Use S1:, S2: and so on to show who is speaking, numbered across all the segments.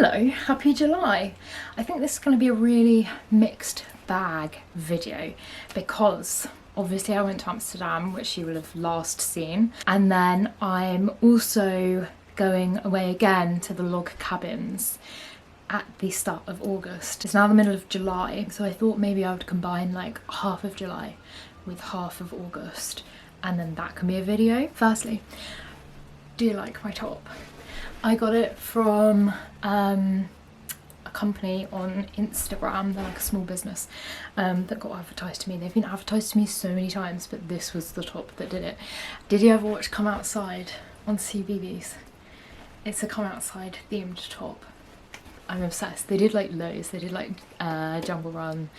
S1: Hello, happy July. I think this is going to be a really mixed bag video because obviously I went to Amsterdam, which you will have last seen, and then I'm also going away again to the log cabins at the start of August. It's now the middle of July, so I thought maybe I would combine like half of July with half of August, and then that can be a video. Firstly, do you like my top? I got it from a company on Instagram. They're like a small business that got advertised to me. They've been advertised to me so many times, but this was the top that did it. Did you ever watch Come Outside on CBeebies? It's a Come Outside themed top. I'm obsessed. They did like loads. They did like Jungle Run,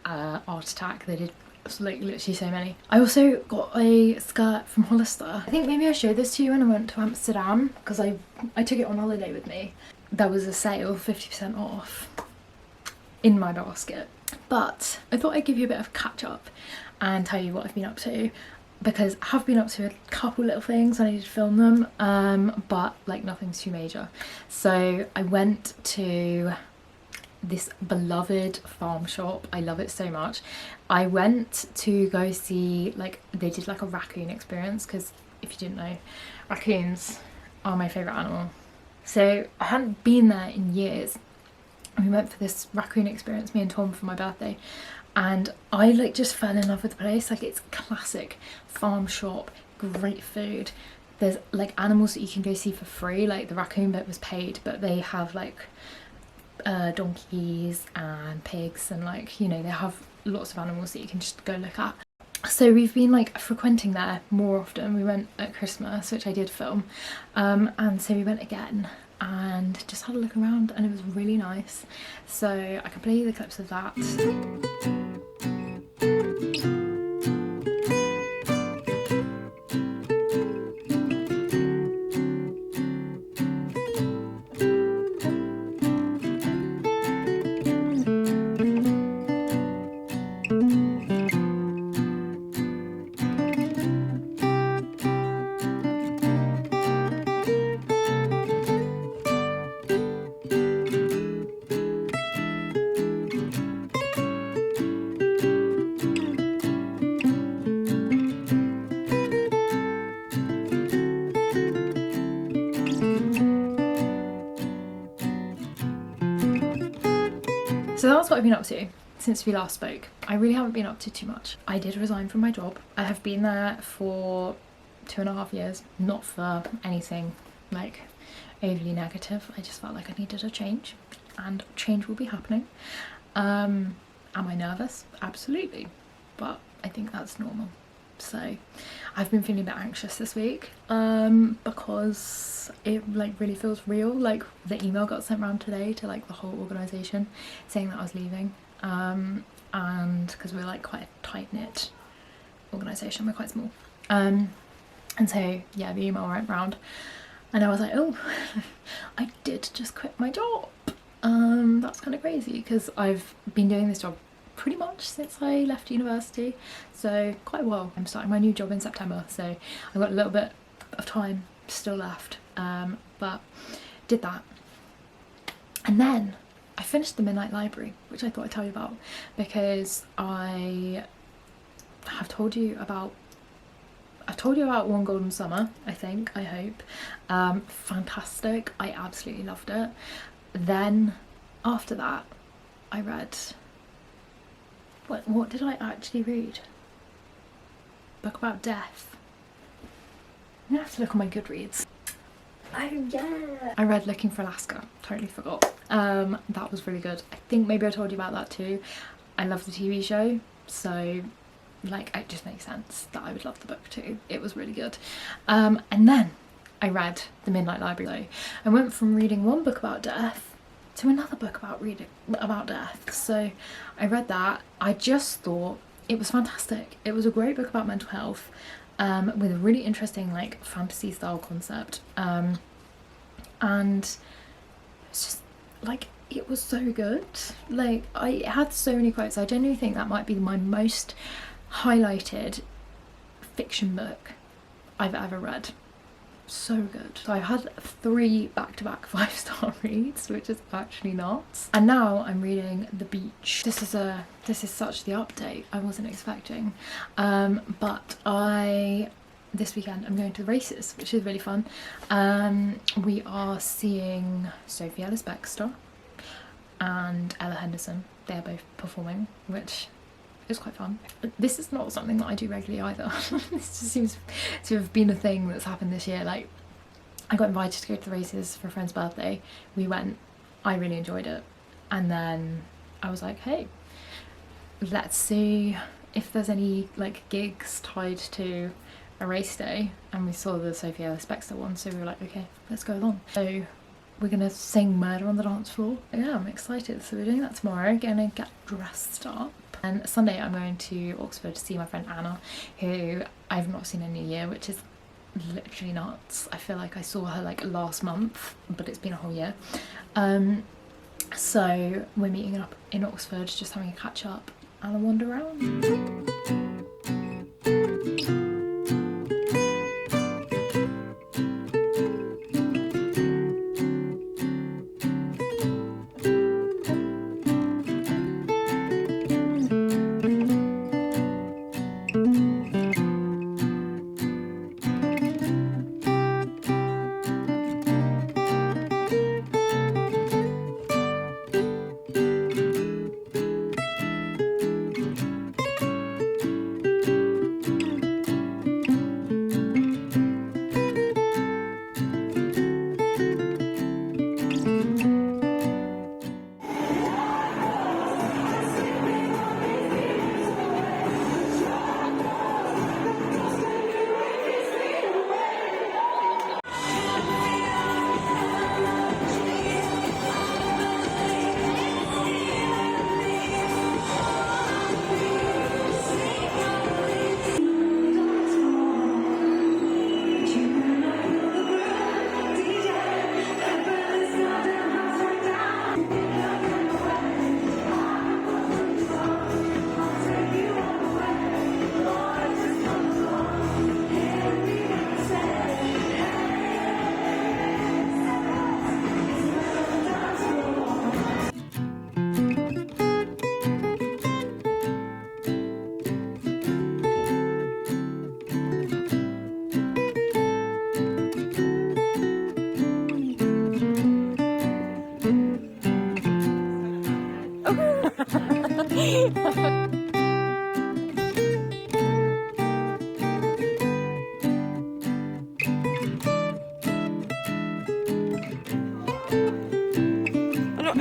S1: Art Attack. They did like literally so many. I also got a skirt from Hollister. I think maybe I showed this to you when I went to Amsterdam because I took it on holiday with me. There was a sale, 50% off in my basket. But I thought I'd give you a bit of catch up and tell you what I've been up to, because I have been up to a couple little things. I need to film them, but like nothing's too major. So I went to this beloved farm shop. I love it so much. I went to go see, like, they did like a raccoon experience, because if you didn't know, raccoons are my favourite animal. So I hadn't been there in years, and we went for this raccoon experience, me and Tom, for my birthday, and I like just fell in love with the place. Like, it's classic farm shop, great food. There's like animals that you can go see for free, like the raccoon bit was paid, but they have like donkeys and pigs, and like, you know, they have lots of animals that you can just go look at. So we've been like frequenting there more often. We went at Christmas, which I did film, and so we went again and just had a look around, and it was really nice. So I can play you the clips of that. So that's what I've been up to since we last spoke. I really haven't been up to too much. I did resign from my job. I have been there for 2.5 years, not for anything like overly negative. I just felt like I needed a change, and change will be happening. Am I nervous? Absolutely, but I think that's normal. So I've been feeling a bit anxious this week because it like really feels real. Like, the email got sent around today to like the whole organisation saying that I was leaving, and because we're like quite a tight-knit organisation, we're quite small, and so yeah, the email went round and I was like, oh, I did just quit my job. That's kind of crazy because I've been doing this job pretty much since I left university, so quite well. I'm starting my new job in September, so I've got a little bit of time still left, but did that. And then I finished the Midnight Library, which I thought I'd tell you about, because I have told you about One Golden Summer, I think, I hope. Fantastic, I absolutely loved it. Then after that I read, what did I actually read? Book about death. I'm gonna have to look on my Goodreads. Oh yeah! I read Looking for Alaska, totally forgot. That was really good. I think maybe I told you about that too. I love the TV show, so like it just makes sense that I would love the book too. It was really good. And then I read The Midnight Library. I went from reading one book about death to another book about death. So I read that. I just thought it was fantastic. It was a great book about mental health, with a really interesting like fantasy style concept, and it's just like, it was so good. Like, it had so many quotes. I genuinely think that might be my most highlighted fiction book I've ever read. so good. So I had 3 back-to-back 5-star reads, which is actually nuts. And now I'm reading The Beach. This is such the update I wasn't expecting. But this weekend I'm going to the races, which is really fun. We are seeing Sophie Ellis-Bextor and Ella Henderson. They're both performing, which is quite fun. This is not something that I do regularly either. This just seems to have been a thing that's happened this year. Like, I got invited to go to the races for a friend's birthday. We went, I really enjoyed it. And then I was like, hey, let's see if there's any like gigs tied to a race day. And we saw the Sophie Ellis-Bextor one, so we were like, okay, let's go along. So we're gonna sing Murder on the Dance Floor. Yeah, I'm excited. So we're doing that tomorrow, gonna get dressed up. And Sunday I'm going to Oxford to see my friend Anna, who I've not seen in a year, which is literally nuts. I feel like I saw her like last month, but it's been a whole year. So we're meeting up in Oxford, just having a catch up and a wander around.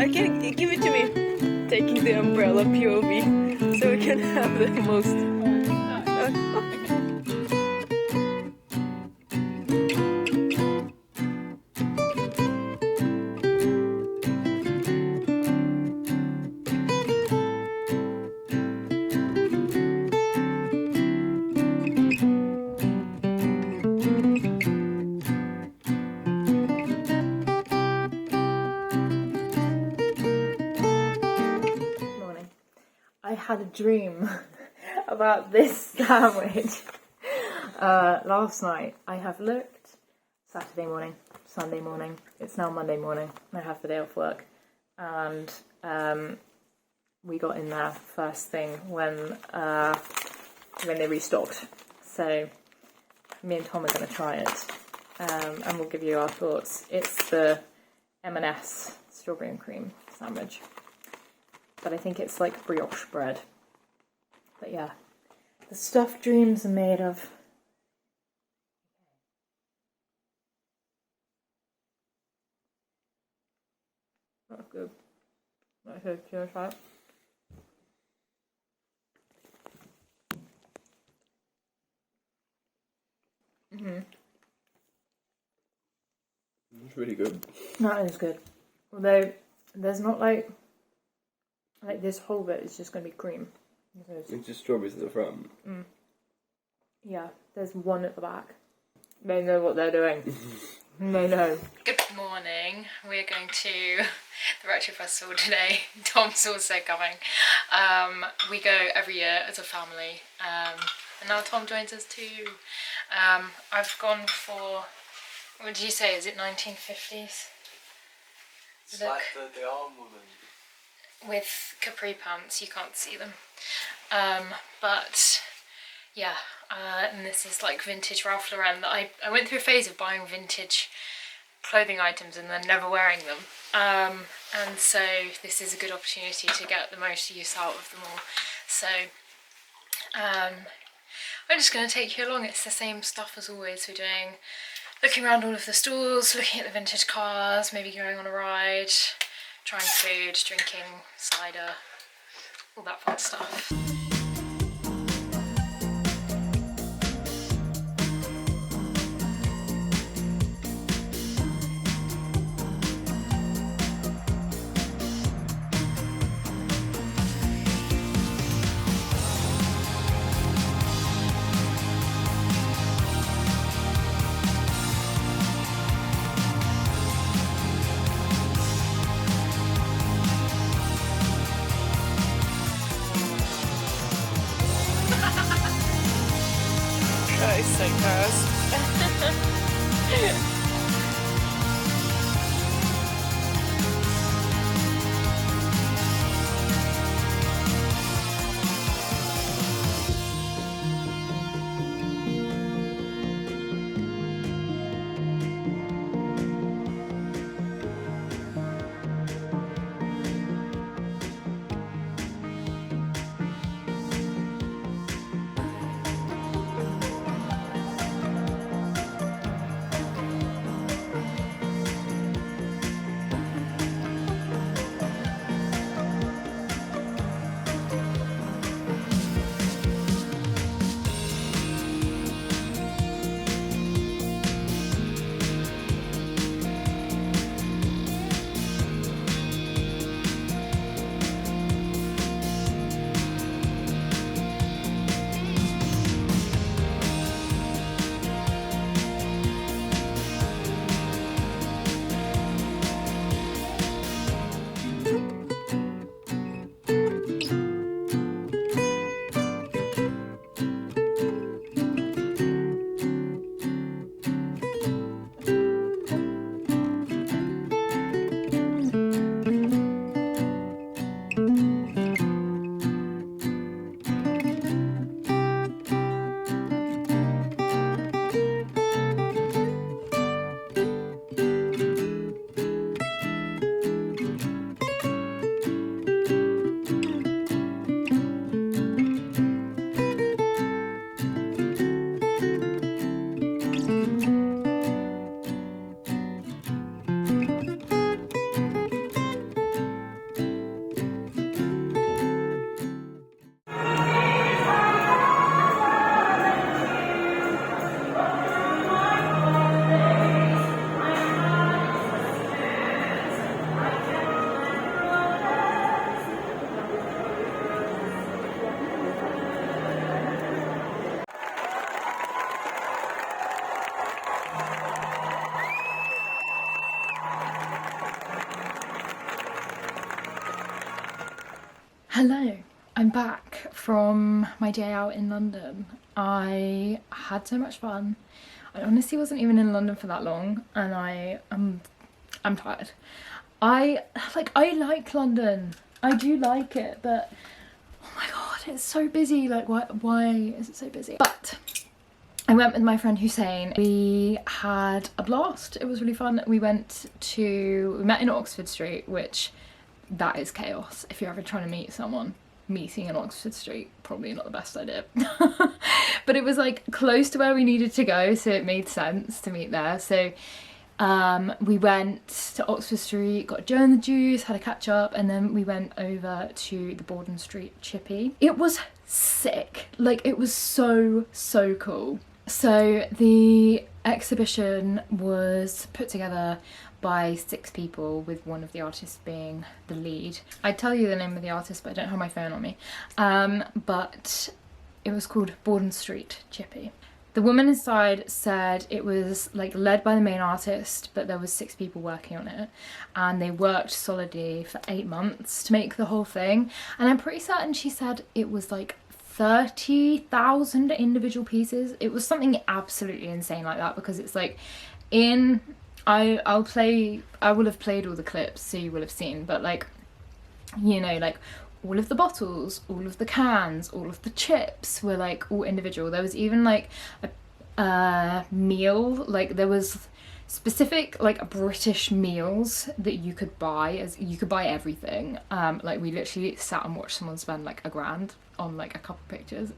S2: Can give it to me. Taking the umbrella POV so we can have the most.
S1: I had a dream about this sandwich last night. I have looked Saturday morning, Sunday morning, it's now Monday morning, I have the day off work, and we got in there first thing when they restocked. So me and Tom are going to try it, and we'll give you our thoughts. It's the M&S strawberry and cream sandwich. But I think it's like brioche bread. But yeah, the stuffed dreams are made of. That's good. That's good. Can I try it?
S3: It's really good.
S1: That is good. Although there's not like this whole bit is just going to be cream.
S3: It's just strawberries at the front.
S1: Yeah, there's one at the back. They know what they're doing. They know. Good morning. We're going to the Retro Festival today. Tom's also coming. We go every year as a family. And now Tom joins us too. I've gone for What did you say? Is it 1950s?
S3: It's
S1: Look.
S3: like the arm woman.
S1: With capri pants, you can't see them. But yeah, and this is like vintage Ralph Lauren. I went through a phase of buying vintage clothing items and then never wearing them. And so this is a good opportunity to get the most use out of them all. So I'm just going to take you along. It's the same stuff as always. We're doing, looking around all of the stalls, looking at the vintage cars, maybe going on a ride, trying food, drinking cider, all that fun stuff.
S2: That is so cursed.
S1: Hello, I'm back from my day out in London. I had so much fun. I honestly wasn't even in London for that long, and I'm tired. I like London. I do like it, but oh my god, it's so busy. Like why is it so busy? But I went with my friend Hussein. We had a blast. It was really fun. We met in Oxford Street, which that is chaos. If you're ever trying to meet someone, meeting in Oxford Street, probably not the best idea. But it was like close to where we needed to go, so it made sense to meet there. So we went to Oxford Street, got Joe and the Juice, had a catch up, and then we went over to the Borden Street Chippy. It was sick. Like, it was so cool. So the exhibition was put together by 6 people, with one of the artists being the lead. I'd tell you the name of the artist, but I don't have my phone on me. But it was called Borden Street Chippy. The woman inside said it was like led by the main artist, but there was 6 people working on it, and they worked solidly for 8 months to make the whole thing. And I'm pretty certain she said it was like 30,000 individual pieces. It was something absolutely insane like that, because it's like I will have played all the clips so you will have seen, but like, you know, like all of the bottles, all of the cans, all of the chips were like all individual. There was even like a meal, like there was specific like British meals that you could buy, as you could buy everything. Like we literally sat and watched someone spend like £1,000 on like a couple pictures.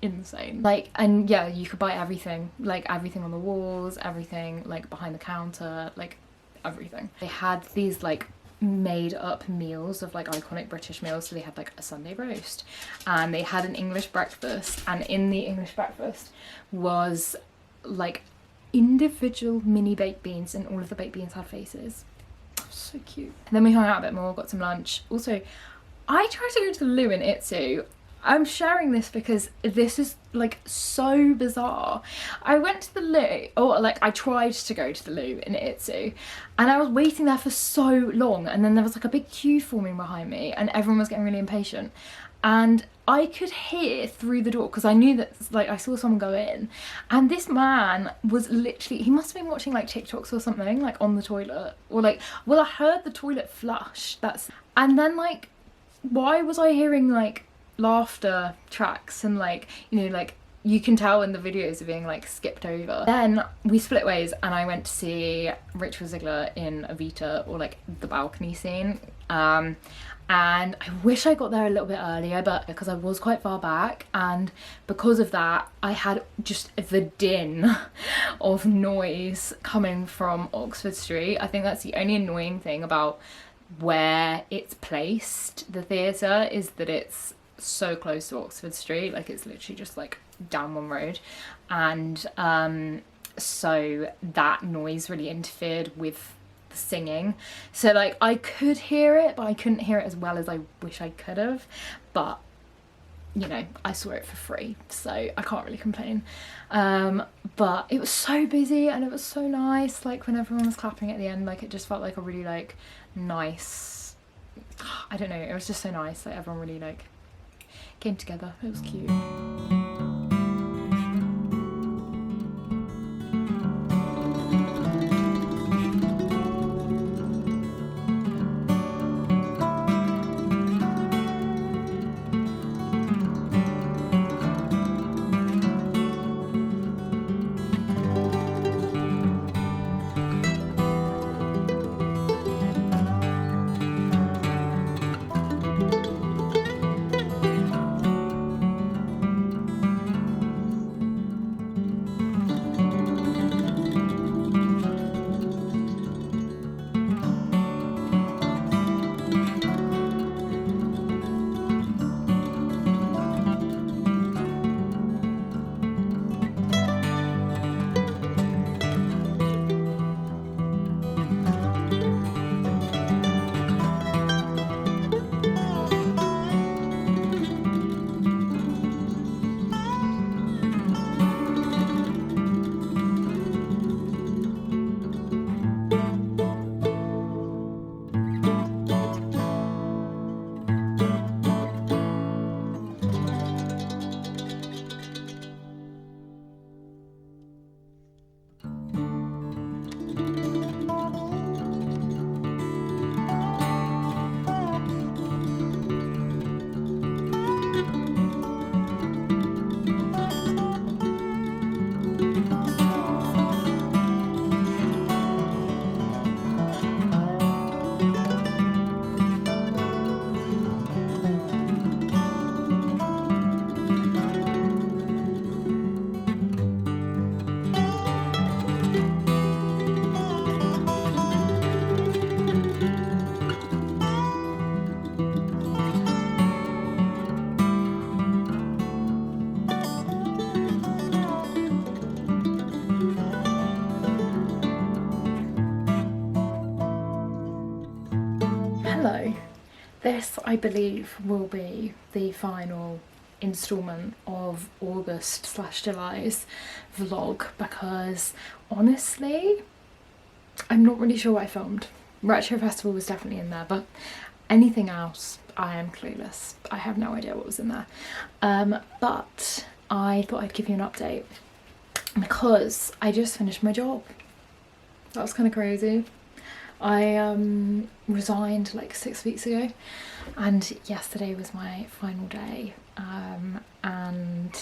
S1: Insane. Like, and yeah, you could buy everything, like everything on the walls, everything like behind the counter, like everything. They had these like made up meals of like iconic British meals. So they had like a Sunday roast, and they had an English breakfast, and in the English breakfast was like individual mini baked beans, and all of the baked beans had faces. So cute. And then we hung out a bit more, got some lunch. Also, I tried to go to the loo in Itsu. I'm sharing this because this is like so bizarre. I went to the loo, or like I tried to go to the loo in Itsu, and I was waiting there for so long, and then there was like a big queue forming behind me, and everyone was getting really impatient, and I could hear through the door, because I knew that like I saw someone go in, and this man was literally, he must have been watching like TikToks or something, like on the toilet, or like, well, I heard the toilet flush, and then like, why was I hearing like laughter tracks, and like, you know, like you can tell when the videos are being like skipped over. Then we split ways, and I went to see Rachel Ziegler in Evita, or like the balcony scene, and I wish I got there a little bit earlier, but because I was quite far back, and because of that I had just the din of noise coming from Oxford Street. I think that's the only annoying thing about where it's placed, the theatre, is that it's so close to Oxford Street, like it's literally just like down one road, and so that noise really interfered with the singing. So like I could hear it, but I couldn't hear it as well as I wish I could have, but you know, I saw it for free, so I can't really complain. But it was so busy, and it was so nice, like when everyone was clapping at the end, like it just felt like a really like nice, I don't know, it was just so nice, like everyone really like came together. It was cute. Hello. This, I believe, will be the final instalment of August/July's vlog, because honestly, I'm not really sure what I filmed. Retro Festival was definitely in there, but anything else, I am clueless. I have no idea what was in there. But I thought I'd give you an update because I just finished my job. That was kind of crazy. I resigned like 6 weeks ago, and yesterday was my final day, and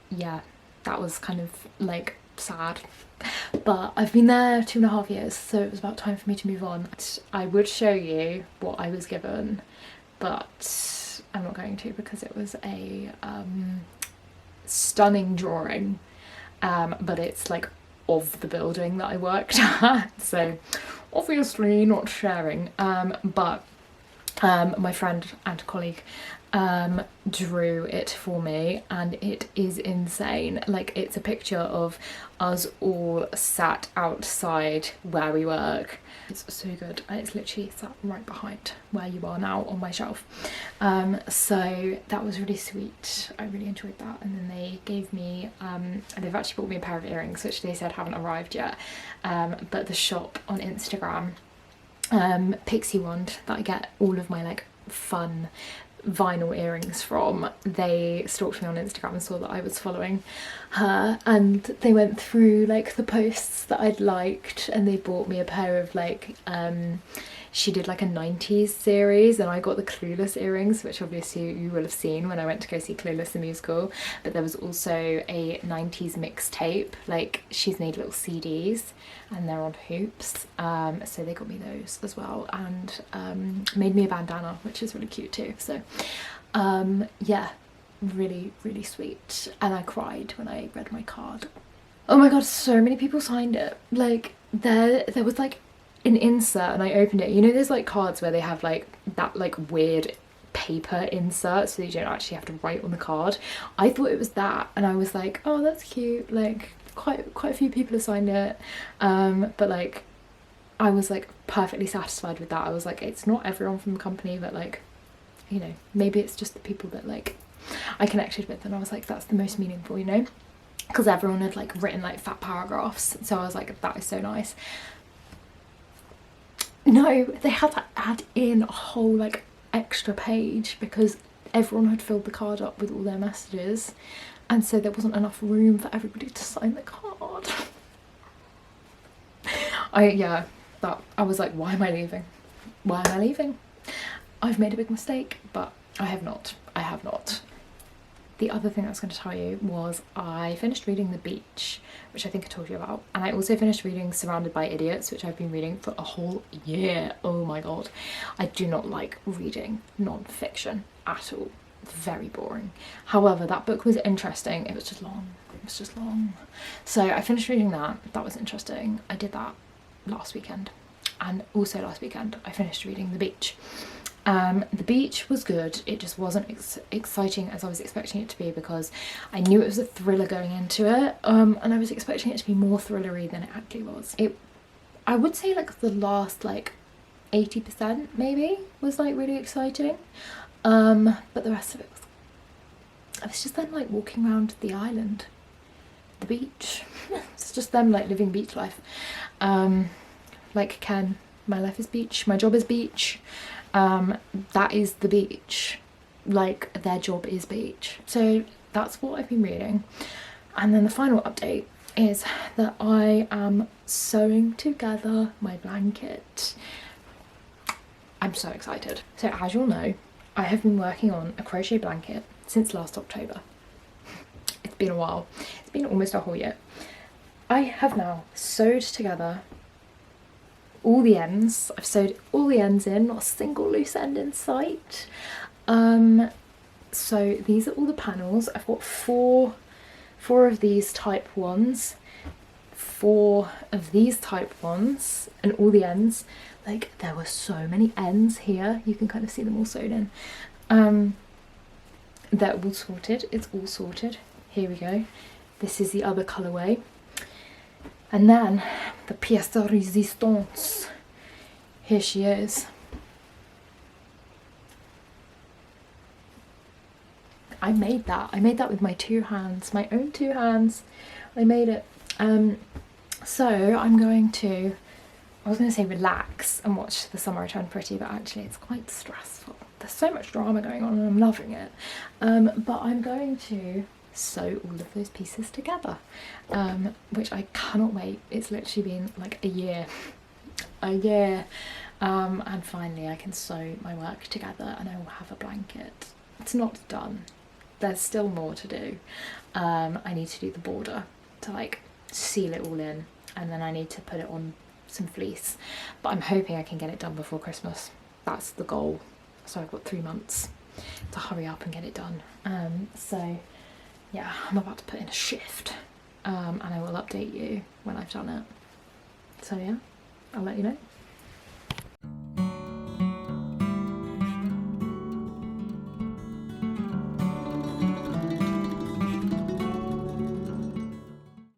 S1: yeah, that was kind of like sad, but I've been there 2.5 years, so it was about time for me to move on. I would show you what I was given, but I'm not going to because it was a stunning drawing, but it's like of the building that I worked at, so obviously not sharing, but my friend and colleague drew it for me, and it is insane. Like, it's a picture of us all sat outside where we work. It's so good, and it's literally sat right behind where you are now on my shelf. So that was really sweet. I really enjoyed that. And then they gave me they've actually bought me a pair of earrings, which they said haven't arrived yet, but the shop on Instagram, Pixie Wand, that I get all of my like fun vinyl earrings from, they stalked me on Instagram and saw that I was following her, and they went through like the posts that I'd liked, and they bought me a pair of like she did like a 90s series, and I got the Clueless earrings, which obviously you will have seen when I went to go see Clueless the musical, but there was also a 90s mixtape, like she's made little CDs and they're on hoops, so they got me those as well, and made me a bandana, which is really cute too. So yeah, really really sweet, and I cried when I read my card. Oh my god, so many people signed it. Like there was like an insert, and I opened it. You know, there's like cards where they have like that like weird paper insert so you don't actually have to write on the card. I thought it was that, and I was like, oh, that's cute. Like quite a few people have signed it, but like I was like perfectly satisfied with that. I was like, it's not everyone from the company, but like, you know, maybe it's just the people that like I connected with, and I was like, that's the most meaningful, you know, because everyone had like written like fat paragraphs, so I was like, that is so nice. No, they had to add in a whole like extra page because everyone had filled the card up with all their messages, and so there wasn't enough room for everybody to sign the card. I was like, why am I leaving? Why am I leaving? I've made a big mistake, but I have not. The other thing I was going to tell you was I finished reading The Beach, which I think I told you about, and I also finished reading Surrounded by Idiots, which I've been reading for a whole year. Oh my god, I do not like reading non-fiction at all. Very boring. However, that book was interesting. It was just long. So I finished reading that. That was interesting. I did that last weekend, and also last weekend I finished reading The Beach. The Beach was good. It just wasn't exciting as I was expecting it to be, because I knew it was a thriller going into it, and I was expecting it to be more thrillery than it actually was. I would say like the last like 80% maybe was like really exciting, but the rest of it was just them like walking around the island, the beach. It's just them like living beach life, like Ken, my life is beach, my job is beach. That is the beach, like their job is beach. So that's what I've been reading. And then the final update is that I am sewing together my blanket. I'm so excited. So as you'll know, I have been working on a crochet blanket since last October. It's been a while. It's been almost a whole year. I have now sewed together all the ends. I've sewed all the ends in, not a single loose end in sight. So these are all the panels. I've got four of these type ones, 4 of these type ones, and all the ends. Like, there were so many ends here. You can kind of see them all sewed in. They're all sorted. It's all sorted. Here we go. This is the other colourway. And then the pièce de résistance. Here she is. I made that. I made that with my 2 hands, my own 2 hands. I made it. So I'm going to, I was going to say relax and watch The Summer I Turned Pretty, but actually it's quite stressful. There's so much drama going on and I'm loving it. But I'm going to sew all of those pieces together, which I cannot wait. It's literally been like a year, and finally I can sew my work together and I will have a blanket. It's not done, there's still more to do. I need to do the border to like seal it all in, and then I need to put it on some fleece, but I'm hoping I can get it done before Christmas. That's the goal. So I've got 3 months to hurry up and get it done. So yeah, I'm about to put in a shift, and I will update you when I've done it. So yeah, I'll let you know.